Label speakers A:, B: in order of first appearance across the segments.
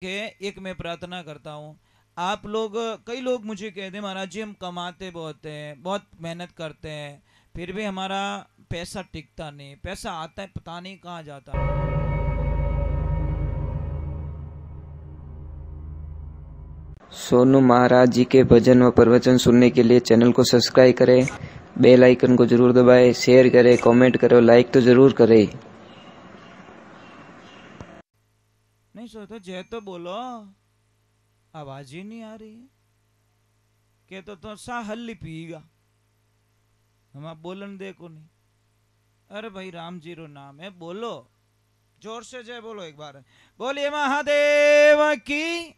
A: के एक मैं प्रार्थना करता हूँ। आप लोग, कई लोग मुझे कहते हैं महाराज जी हम कमाते बहुत हैं, बहुत मेहनत करते हैं, फिर भी हमारा पैसा टिकता नहीं, पैसा आता है पता नहीं कहाँ जाता है।
B: सोनू महाराज जी के भजन व प्रवचन सुनने के लिए चैनल को सब्सक्राइब करें, बेल आइकन को जरूर दबाएं, शेयर करें, कमेंट करें, लाइक तो जरूर करें।
A: नहीं सोचते जय तो बोलो, आवाज ही नहीं आ रही है। के तो सा हल्ली पीगा, हम आप बोलन देखो नहीं। अरे भाई राम जी रो नाम है, बोलो जोर से जय बोलो एक बार। बोलिए महादेव की,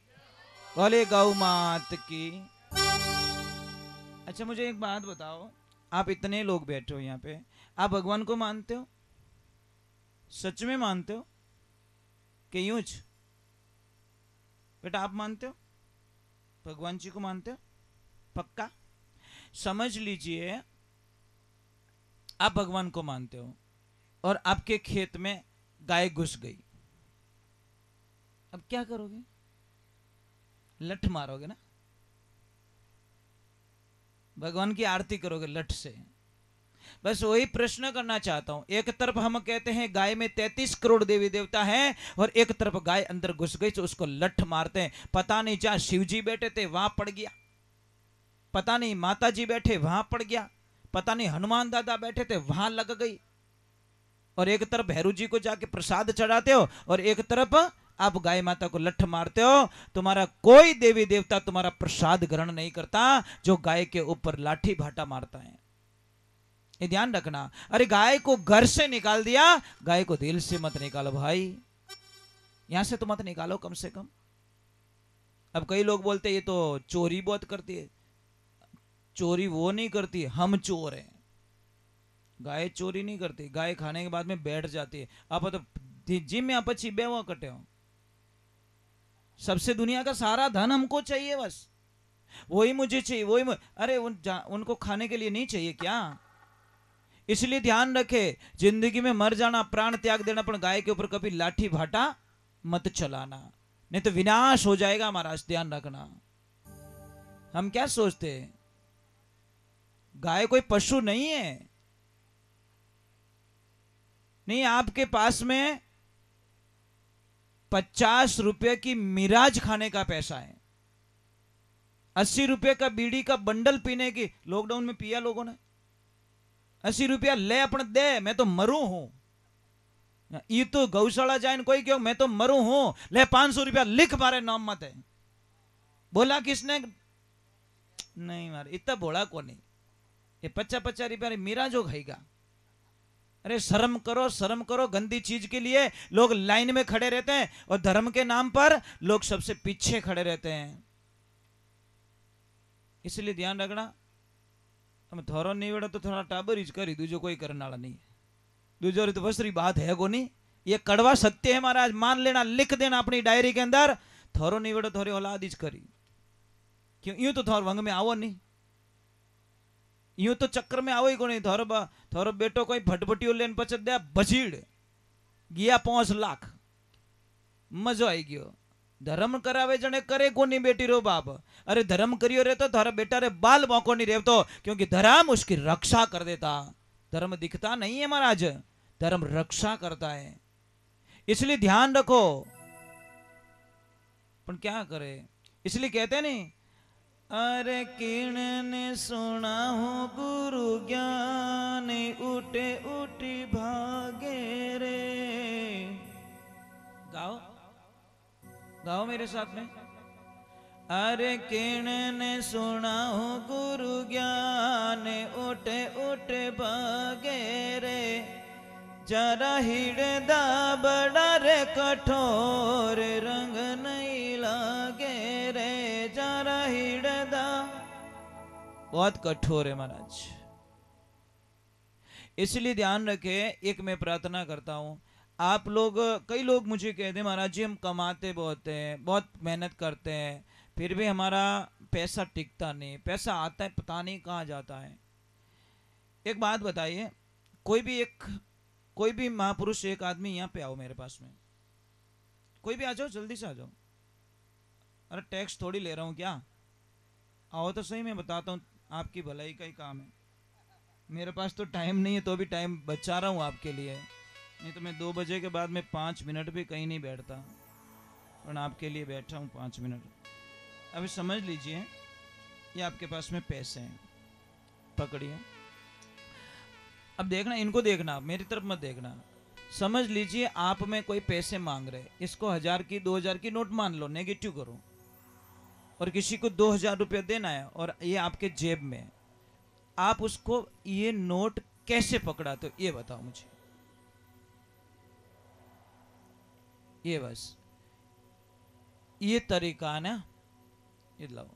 A: बोलिए गौ मात की। अच्छा मुझे एक बात बताओ, आप इतने लोग बैठे हो यहाँ पे, आप भगवान को मानते हो? सच में मानते हो कि यूं बेटा आप मानते हो? भगवान जी को मानते हो पक्का? समझ लीजिए आप भगवान को मानते हो और आपके खेत में गाय घुस गई, अब क्या करोगे? लठ मारोगे ना, भगवान की आरती करोगे लठ से। बस वही प्रश्न करना चाहता हूं। एक तरफ हम कहते हैं गाय में 33 करोड़ देवी देवता हैं, और एक तरफ गाय अंदर घुस गई तो उसको लठ मारते हैं। पता नहीं जहां शिव जी बैठे थे वहां पड़ गया, पता नहीं माता जी बैठे वहां पड़ गया, पता नहीं हनुमान दादा बैठे थे वहां लग गई। और एक तरफ भैरू जी को जाके प्रसाद चढ़ाते हो और एक तरफ आप गाय माता को लठ मारते हो। तुम्हारा कोई देवी देवता तुम्हारा प्रसाद ग्रहण नहीं करता जो गाय के ऊपर लाठी भाटा मारता है, ये ध्यान रखना। अरे गाय को घर से निकाल दिया, गाय को दिल से मत निकालो भाई, यहां से तो मत निकालो कम से कम। अब कई लोग बोलते ये तो चोरी बहुत करती है, चोरी वो नहीं करती, हम चोर हैं। गाय चोरी नहीं करती, गाय खाने के बाद में बैठ जाती है। आप तो जिम में पची बेवा कटे हो, सबसे दुनिया का सारा धन हमको चाहिए, बस वही मुझे चाहिए, अरे उनको खाने के लिए नहीं चाहिए क्या? इसलिए ध्यान रखे, जिंदगी में मर जाना, प्राण त्याग देना, पर गाय के ऊपर कभी लाठी भाटा मत चलाना, नहीं तो विनाश हो जाएगा महाराज, ध्यान रखना। हम क्या सोचते हैं, गाय कोई पशु नहीं है। नहीं, आपके पास में 50 रुपए की मिराज खाने का पैसा है, 80 रुपए का बीड़ी का बंडल पीने की, लॉकडाउन में पिया लोगों ने, 80 रुपया ले अपने दे, मैं तो मरू हूं। ये तो गौशाला जाए कोई क्यों, मैं तो मरू हूं, ले 500 रुपया लिख मारे नाम मत है। बोला किसने? नहीं मारे, इतना बोला को नहीं, ये 50-50 रुपया मीरा जो खाएगा। अरे शर्म करो, शर्म करो, गंदी चीज के लिए लोग लाइन में खड़े रहते हैं और धर्म के नाम पर लोग सबसे पीछे खड़े रहते हैं। इसलिए ध्यान रखना, हम थोड़ा नहीं बेड़ा तो थोड़ा टाबर ही करी, दूजो कोई करने वाला नहीं है, दूजो तो वसरी बात है को नहीं, ये कड़वा सत्य है महाराज, मान लेना, लिख देना अपनी डायरी के अंदर, थोरो नहीं बेड़ा थोड़ी औलाद ही करी। क्यों? यूं तो थोर वंग में आओ नहीं, यूं तो चक्कर में आओ ही को नहीं। थोरो बेटो कोई भटभटियो लेन पचत दे बजीड़ गया 5 लाख, मजो आई गयो। धर्म करावे जने करे को नहीं बेटी रो बाप, अरे धर्म करियो रे तो थारा बेटा रे बाल मौको नहीं रेवतो, क्योंकि धर्म उसकी रक्षा कर देता। धर्म दिखता नहीं है महाराज, धर्म रक्षा करता है। इसलिए ध्यान रखो, पर क्या करे, इसलिए कहते नहीं, अरे किण ने सुना हो गुरु ज्ञान, उठे उठी भागे रे। गाओ गाओ मेरे साथ में। अरे किण ने सुना हो गुरु ज्ञान, उठे उठे भागे रे। जरा हिड़दा बड़ा रे कठोर, रंग नहीं लागे रे, जरा हिड़दा बहुत कठोर है महाराज। इसलिए ध्यान रखे, एक मैं प्रार्थना करता हूं। आप लोग, कई लोग मुझे कहते हैं महाराज जी हम कमाते बहुत हैं, बहुत मेहनत करते हैं, फिर भी हमारा पैसा टिकता नहीं, पैसा आता है पता नहीं कहाँ जाता है। एक बात बताइए, कोई भी महापुरुष, एक आदमी यहाँ पे आओ मेरे पास में, कोई भी आ जाओ, जल्दी से आ जाओ। अरे टैक्स थोड़ी ले रहा हूँ क्या, आओ तो सही, मैं बताता हूँ, आपकी भलाई का ही काम है। मेरे पास तो टाइम नहीं है, तो भी टाइम बचा रहा हूँ आपके लिए, नहीं तो मैं 2 बजे के बाद में 5 मिनट भी कहीं नहीं बैठता, और आपके लिए बैठा हूँ 5 मिनट। अभी समझ लीजिए, ये आपके पास में पैसे हैं, पकड़िए। अब देखना, इनको देखना, मेरी तरफ मत देखना। समझ लीजिए आप में कोई पैसे मांग रहे, इसको 1000 की 2000 की नोट मान लो, नेगेटिव करो, और किसी को 2000 रुपया देना है और ये आपके जेब में है। आप उसको ये नोट कैसे पकड़ा, तो ये बताओ मुझे, ये बस ये तरीका है ना, ये लो।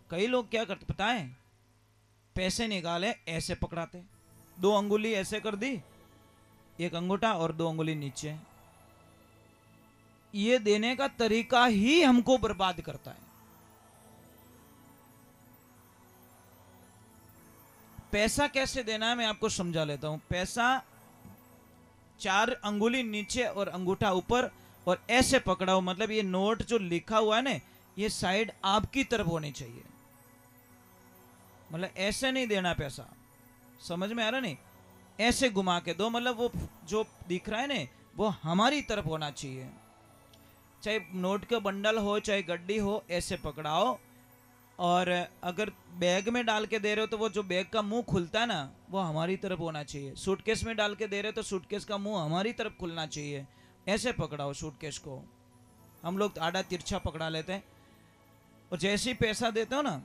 A: कई लोग क्या करते पता है, पैसे निकाले ऐसे पकड़ाते, 2 अंगुली ऐसे कर दी, 1 अंगूठा और 2 अंगुली नीचे। ये देने का तरीका ही हमको बर्बाद करता है। पैसा कैसे देना है मैं आपको समझा लेता हूं। पैसा 4 अंगुली नीचे और अंगूठा ऊपर, और ऐसे पकड़ाओ, मतलब ये नोट जो लिखा हुआ है ना, ये साइड आपकी तरफ होनी चाहिए, मतलब ऐसे नहीं देना पैसा, समझ में आ रहा नहीं, ऐसे घुमा के दो, मतलब वो जो दिख रहा है ना वो हमारी तरफ होना चाहिए। चाहे नोट का बंडल हो चाहे गड्डी हो, ऐसे पकड़ाओ। और अगर बैग में डाल के दे रहे हो तो वो जो बैग का मुंह खुलता है ना, वो हमारी तरफ होना चाहिए। सूटकेस में डाल के दे रहे हो तो सूटकेस का मुंह हमारी तरफ खुलना चाहिए। ऐसे पकड़ाओ सूटकेस को, हम लोग आड़ा तिरछा पकड़ा लेते हैं। और जैसे ही पैसा देते हो ना,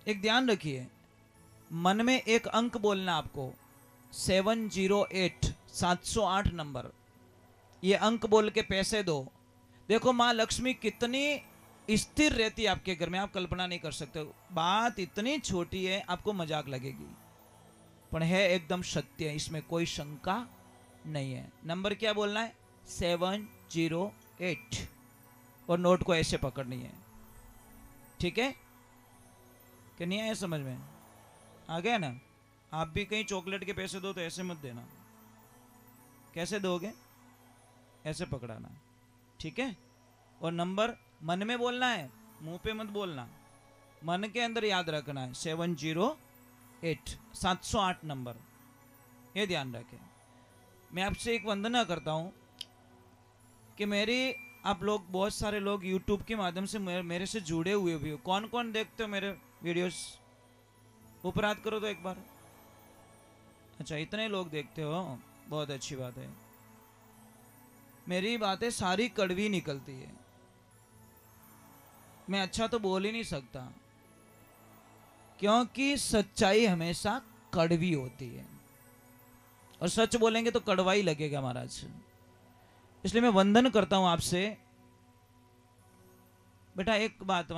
A: एक ध्यान रखिए, मन में एक अंक बोलना आपको, 708 708 नंबर, ये अंक बोल के पैसे दो। देखो माँ लक्ष्मी कितनी स्थिर रहती है आपके घर में, आप कल्पना नहीं कर सकते। बात इतनी छोटी है, आपको मजाक लगेगी, पर है एकदम सत्य है, इसमें कोई शंका नहीं है। नंबर क्या बोलना है, 708, और नोट को ऐसे पकड़नी है, ठीक है कि नहीं आया समझ में, आ गया ना। आप भी कहीं चॉकलेट के पैसे दो तो ऐसे मत देना, कैसे दोगे, ऐसे पकड़ाना, ठीक है। और नंबर मन में बोलना है, मुंह पे मत बोलना, मन के अंदर याद रखना है, 708 708 नंबर, ये ध्यान रखें। मैं आपसे एक वंदना करता हूं कि मेरी, आप लोग बहुत सारे लोग यूट्यूब के माध्यम से मेरे से जुड़े हुए भी हो। कौन कौन देखते हो मेरे वीडियोस, ऊपर हाथ करो तो एक बार। अच्छा, इतने लोग देखते हो, बहुत अच्छी बात है। मेरी बातें सारी कड़वी निकलती है, मैं अच्छा तो बोल ही नहीं सकता, क्योंकि सच्चाई हमेशा कड़वी होती है, और सच बोलेंगे तो कड़वा ही लगेगा महाराज। इसलिए मैं वंदन करता हूं आपसे। बेटा एक बात